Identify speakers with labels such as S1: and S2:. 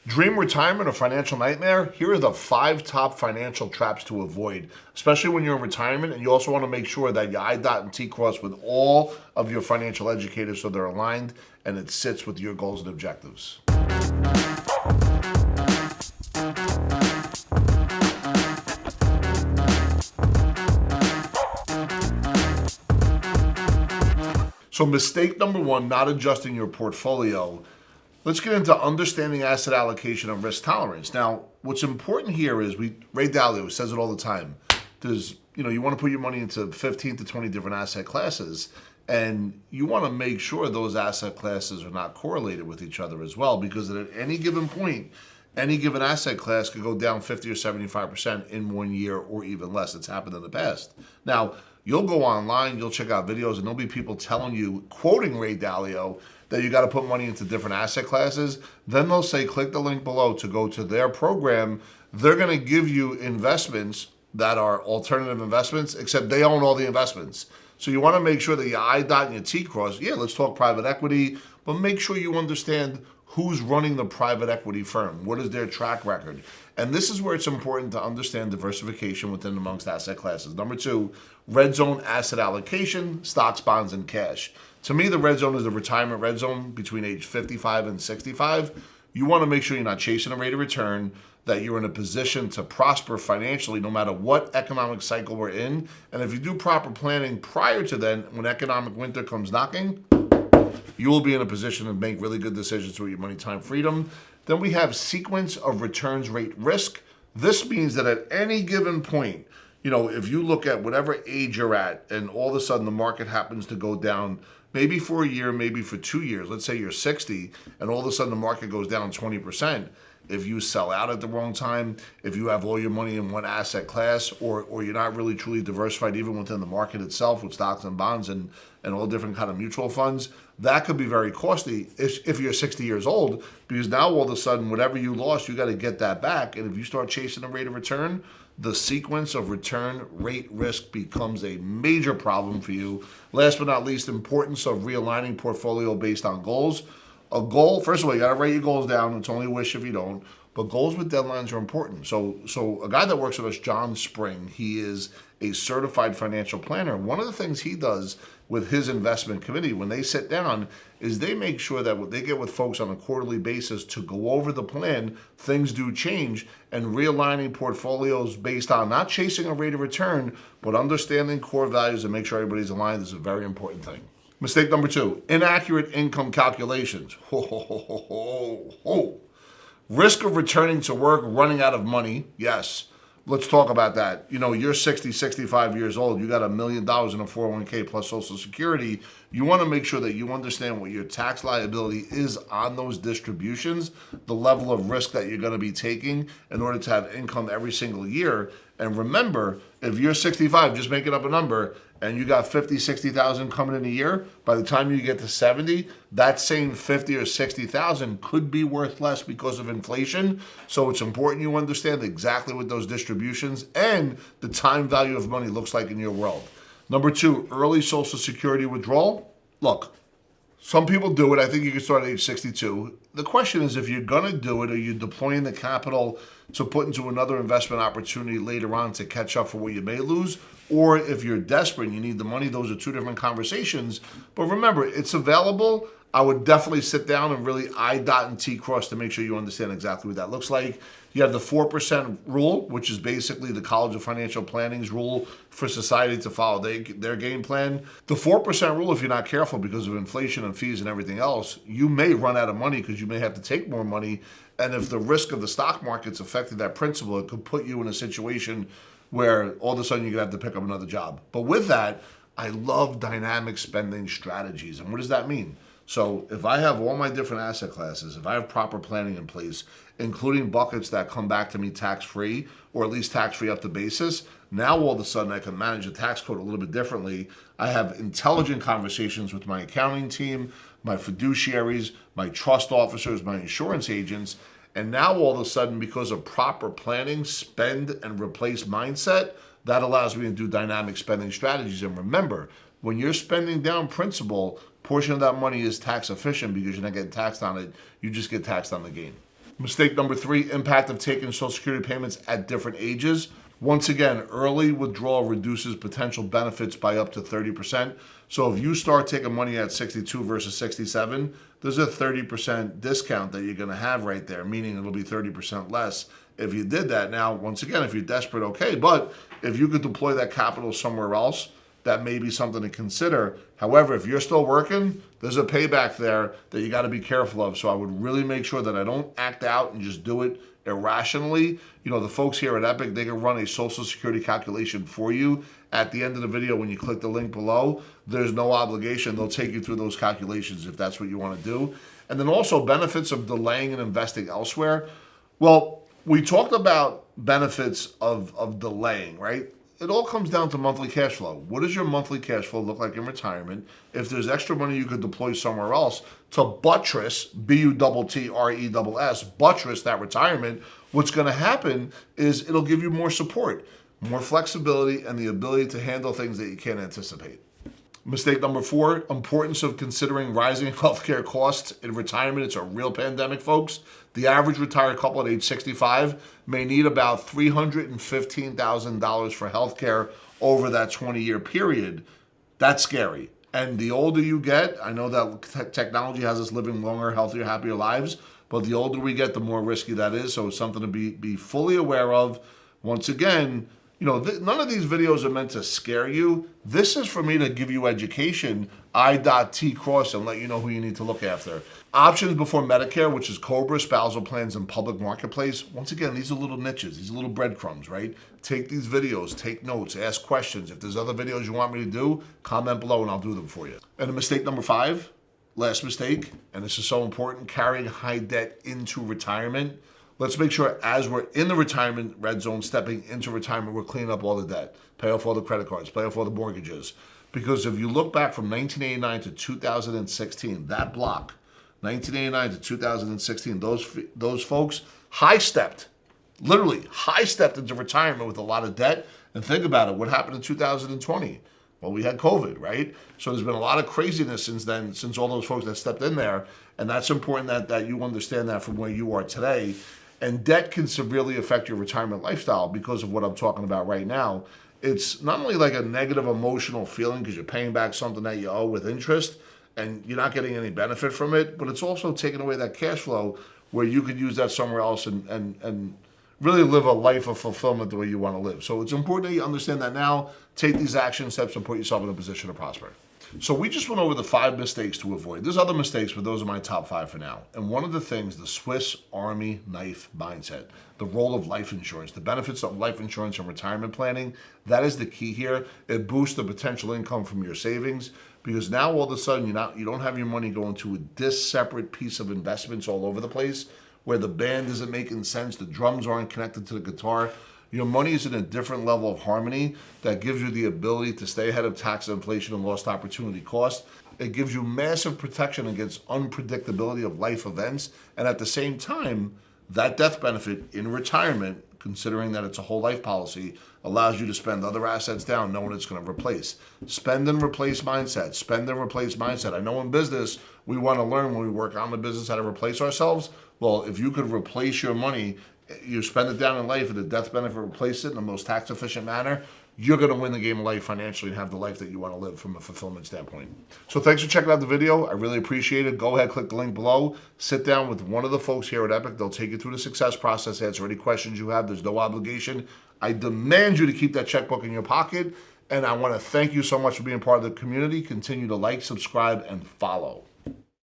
S1: Dream retirement or financial nightmare? Here are the 5 top financial traps to avoid, especially when you're in retirement, and you also want to make sure that you I dot and T cross with all of your financial educators so they're aligned and it sits with your goals and objectives. So mistake number 1, not adjusting your portfolio. Let's get into understanding asset allocation and risk tolerance. Now, what's important here is Ray Dalio says it all the time. You want to put your money into 15 to 20 different asset classes, and you want to make sure those asset classes are not correlated with each other as well, because at any given point, any given asset class could go down 50 or 75% in 1 year or even less. It's happened in the past. Now, you'll go online, you'll check out videos, and there'll be people telling you, quoting Ray Dalio, that you got to put money into different asset classes. Then they'll say, click the link below to go to their program. They're going to give you investments that are alternative investments, except they own all the investments. So you want to make sure that your I dot and your T cross. Yeah, let's talk private equity, but make sure you understand who's running the private equity firm. What is their track record? And this is where it's important to understand diversification within amongst asset classes. Number 2, red zone asset allocation, stocks, bonds, and cash. To me, the red zone is the retirement red zone between age 55 and 65. You want to make sure you're not chasing a rate of return, that you're in a position to prosper financially no matter what economic cycle we're in. And if you do proper planning prior to then, when economic winter comes knocking, you will be in a position to make really good decisions with your money, time, freedom. Then we have sequence of returns rate risk. This means that at any given point, if you look at whatever age you're at and all of a sudden the market happens to go down, maybe for a year, maybe for 2 years, let's say you're 60 and all of a sudden the market goes down 20%. If you sell out at the wrong time, if you have all your money in one asset class, or you're not really truly diversified even within the market itself with stocks and bonds and all different kind of mutual funds, that could be very costly if you're 60 years old, because now all of a sudden whatever you lost, you got to get that back. And if you start chasing a rate of return, the sequence of return rate risk becomes a major problem for you. Last but not least, importance of realigning portfolio based on goals. A goal, first of all, you got to write your goals down. It's only a wish if you don't. But goals with deadlines are important. So a guy that works with us, John Spring, he is a certified financial planner. One of the things he does with his investment committee when they sit down is they make sure that what they get with folks on a quarterly basis to go over the plan, things do change, and realigning portfolios based on not chasing a rate of return, but understanding core values and make sure everybody's aligned is a very important thing. Mistake number 2, inaccurate income calculations. Risk of returning to work, running out of money. Yes, let's talk about that. You're 60, 65 years old. You got $1 million in a 401k plus Social Security. You want to make sure that you understand what your tax liability is on those distributions, the level of risk that you're going to be taking in order to have income every single year. And remember, if you're 65, just making up a number, and you got 50, 60,000 coming in a year, by the time you get to 70, that same 50 or 60,000 could be worth less because of inflation. So it's important you understand exactly what those distributions and the time value of money looks like in your world. Number 2, early Social Security withdrawal. Look, some people do it. I think you can start at age 62. The question is, if you're going to do it, are you deploying the capital to put into another investment opportunity later on to catch up for what you may lose? Or if you're desperate and you need the money, those are 2 different conversations. But remember, it's available. I would definitely sit down and really I dot and T cross to make sure you understand exactly what that looks like. You have the 4% rule, which is basically the College of Financial Planning's rule for society to follow their game plan. The 4% rule, if you're not careful because of inflation and fees and everything else, you may run out of money because you may have to take more money. And if the risk of the stock market's affected that principle, it could put you in a situation where all of a sudden you're going to have to pick up another job. But with that, I love dynamic spending strategies. And what does that mean? So if I have all my different asset classes, if I have proper planning in place, including buckets that come back to me tax-free, or at least tax-free up to basis, now all of a sudden I can manage the tax code a little bit differently. I have intelligent conversations with my accounting team, my fiduciaries, my trust officers, my insurance agents, and now all of a sudden, because of proper planning, spend and replace mindset, that allows me to do dynamic spending strategies. And remember, when you're spending down principal, portion of that money is tax efficient because you're not getting taxed on it. You just get taxed on the gain. Mistake number 3, impact of taking Social Security payments at different ages. Once again, early withdrawal reduces potential benefits by up to 30%. So if you start taking money at 62 versus 67, there's a 30% discount that you're going to have right there, meaning it'll be 30% less if you did that. Now, once again, if you're desperate, okay, but if you could deploy that capital somewhere else, that may be something to consider. However, if you're still working, there's a payback there that you got to be careful of. So I would really make sure that I don't act out and just do it irrationally. You know, the folks here at Epic, they can run a Social Security calculation for you. At the end of the video, when you click the link below, there's no obligation. They'll take you through those calculations if that's what you want to do. And then also benefits of delaying and investing elsewhere. Well, we talked about benefits of delaying, right? It all comes down to monthly cash flow. What does your monthly cash flow look like in retirement? If there's extra money you could deploy somewhere else to buttress, B-U-T-T-R-E-S-S, buttress that retirement, what's going to happen is it'll give you more support, more flexibility, and the ability to handle things that you can't anticipate. Mistake number 4, importance of considering rising healthcare costs in retirement. It's a real pandemic, folks. The average retired couple at age 65 may need about $315,000 for healthcare over that 20-year period. That's scary. And the older you get, I know that technology has us living longer, healthier, happier lives, but the older we get, the more risky that is. So it's something to be fully aware of. Once again, you know, none of these videos are meant to scare you. This is for me to give you education, I.T cross, and let you know who you need to look after. Options before Medicare, which is COBRA, spousal plans, and public marketplace. Once again, these are little niches. These are little breadcrumbs, right? Take these videos, take notes, ask questions. If there's other videos you want me to do, comment below and I'll do them for you. And mistake number 5, last mistake, and this is so important, carrying high debt into retirement. Let's make sure as we're in the retirement red zone, stepping into retirement, we're cleaning up all the debt, pay off all the credit cards, pay off all the mortgages. Because if you look back from 1989 to 2016, that block, 1989 to 2016, those folks high-stepped, literally high-stepped into retirement with a lot of debt. And think about it, what happened in 2020? Well, we had COVID, right? So there's been a lot of craziness since then, since all those folks that stepped in there. And that's important that you understand that from where you are today. And debt can severely affect your retirement lifestyle because of what I'm talking about right now. It's not only like a negative emotional feeling because you're paying back something that you owe with interest and you're not getting any benefit from it, but it's also taking away that cash flow where you could use that somewhere else and really live a life of fulfillment the way you want to live. So it's important that you understand that now. Take these action steps and put yourself in a position to prosper. So we just went over the 5 mistakes to avoid. There's other mistakes, but those are my top 5 for now. And one of the things, the Swiss Army knife mindset, the role of life insurance, the benefits of life insurance and retirement planning, that is the key here. It boosts the potential income from your savings because now all of a sudden you don't have your money going to a separate piece of investments all over the place where the band isn't making sense, the drums aren't connected to the guitar. Your money is in a different level of harmony that gives you the ability to stay ahead of tax inflation and lost opportunity cost. It gives you massive protection against unpredictability of life events. And at the same time, that death benefit in retirement, considering that it's a whole life policy, allows you to spend other assets down knowing it's going to replace. Spend and replace mindset. Spend and replace mindset. I know in business, we want to learn when we work on the business how to replace ourselves. Well, if you could replace your money, you spend it down in life and the death benefit replace it in the most tax efficient manner, you're going to win the game of life financially and have the life that you want to live from a fulfillment standpoint. So thanks for checking out the video. I really appreciate it. Go ahead, click the link below. Sit down with one of the folks here at Epic. They'll take you through the success process, answer any questions you have. There's no obligation. I demand you to keep that checkbook in your pocket. And I want to thank you so much for being part of the community. Continue to like, subscribe, and follow.